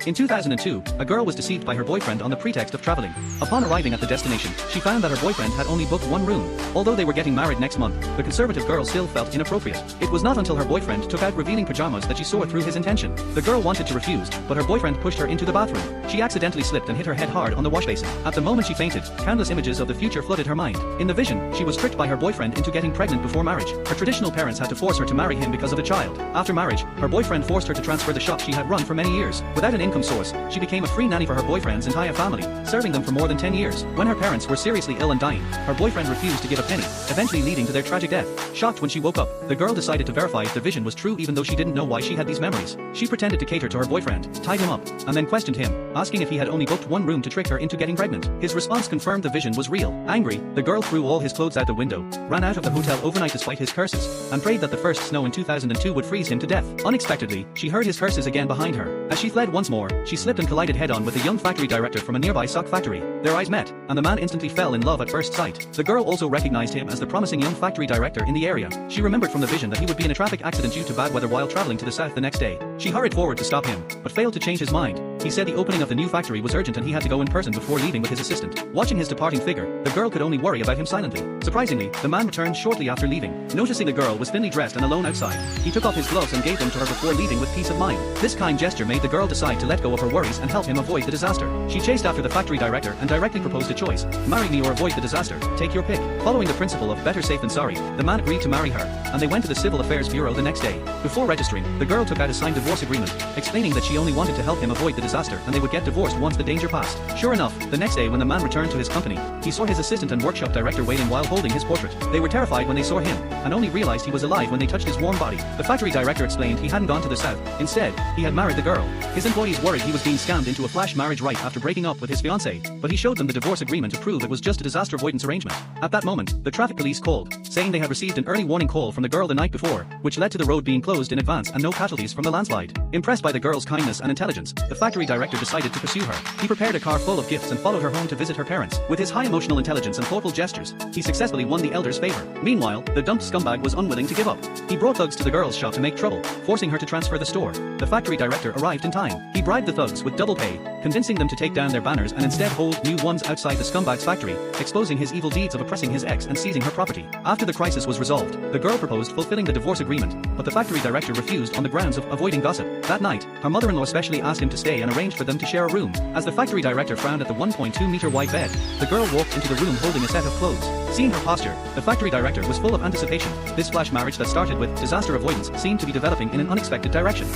In 2002, a girl was deceived by her boyfriend on the pretext of traveling. Upon arriving at the destination, she found that her boyfriend had only booked one room. Although they were getting married next month, the conservative girl still felt inappropriate. It was not until her boyfriend took out revealing pajamas that she saw through his intention. The girl wanted to refuse, but her boyfriend pushed her into the bathroom. She accidentally slipped and hit her head hard on the wash basin. At the moment she fainted, countless images of the future flooded her mind. In the vision, she was tricked by her boyfriend into getting pregnant before marriage. Her traditional parents had to force her to marry him because of a child. After marriage, her boyfriend forced her to transfer the shop she had run for many years. Without an income source, she became a free nanny for her boyfriend's entire family, serving them for more than 10 years. When her parents were seriously ill and dying, her boyfriend refused to give a penny, eventually leading to their tragic death. Shocked when she woke up, the girl decided to verify if the vision was true even though she didn't know why she had these memories. She pretended to cater to her boyfriend, tied him up, and then questioned him, asking if he had only booked one room to trick her into getting pregnant. His response confirmed the vision was real. Angry, the girl threw all his clothes out the window, ran out of the hotel overnight despite his curses, and prayed that the first snow in 2002 would freeze him to death. Unexpectedly, she heard his curses again behind her. As she fled once more, she slipped and collided head-on with a young factory director from a nearby sock factory. Their eyes met, and the man instantly fell in love at first sight. The girl also recognized him as the promising young factory director in the area. She remembered from the vision that he would be in a traffic accident due to bad weather while traveling to the south the next day. She hurried forward to stop him, but failed to change his mind. He said the opening of the new factory was urgent and he had to go in person before leaving with his assistant. Watching his departing figure, the girl could only worry about him silently. Surprisingly, the man returned shortly after leaving. Noticing the girl was thinly dressed and alone outside, he took off his gloves and gave them to her before leaving with peace of mind. This kind gesture made the girl decide to let go of her worries and help him avoid the disaster. She chased after the factory director and directly proposed a choice: marry me or avoid the disaster. Take your pick. Following the principle of better safe than sorry, the man agreed to marry her, and they went to the Civil Affairs Bureau the next day. Before registering, the girl took out a signed divorce agreement, explaining that she only wanted to help him avoid the disaster and they would get divorced once the danger passed. Sure enough, the next day when the man returned to his company, he saw his assistant and workshop director waiting while holding his portrait. They were terrified when they saw him, and only realized he was alive when they touched his warm body. The factory director explained he hadn't gone to the south. Instead, he had married the girl. His employees worried he was being scammed into a flash marriage right after breaking up with his fiancée, but he showed them the divorce agreement to prove it was just a disaster avoidance arrangement. At that moment, the traffic police called, saying they had received an early warning call from the girl the night before, which led to the road being closed in advance and no casualties from the landslide. Impressed by the girl's kindness and intelligence, the factory director decided to pursue her. He prepared a car full of gifts and followed her home to visit her parents. With his high emotional intelligence and thoughtful gestures, he successfully won the elder's favor. Meanwhile, the dumped scumbag was unwilling to give up. He brought thugs to the girl's shop to make trouble, forcing her to transfer the store. The factory director arrived in time. He bribed the thugs with double pay, convincing them to take down their banners and instead hold new ones outside the scumbag's factory, exposing his evil deeds of oppressing his ex and seizing her property. After the crisis was resolved, the girl proposed fulfilling the divorce agreement, but the factory director refused on the grounds of avoiding gossip. That night, her mother-in-law specially asked him to stay and arranged for them to share a room. As the factory director frowned at the 1.2-meter wide bed, the girl walked into the room holding a set of clothes. Seeing her posture, the factory director was full of anticipation. This flash marriage that started with disaster avoidance seemed to be developing in an unexpected direction.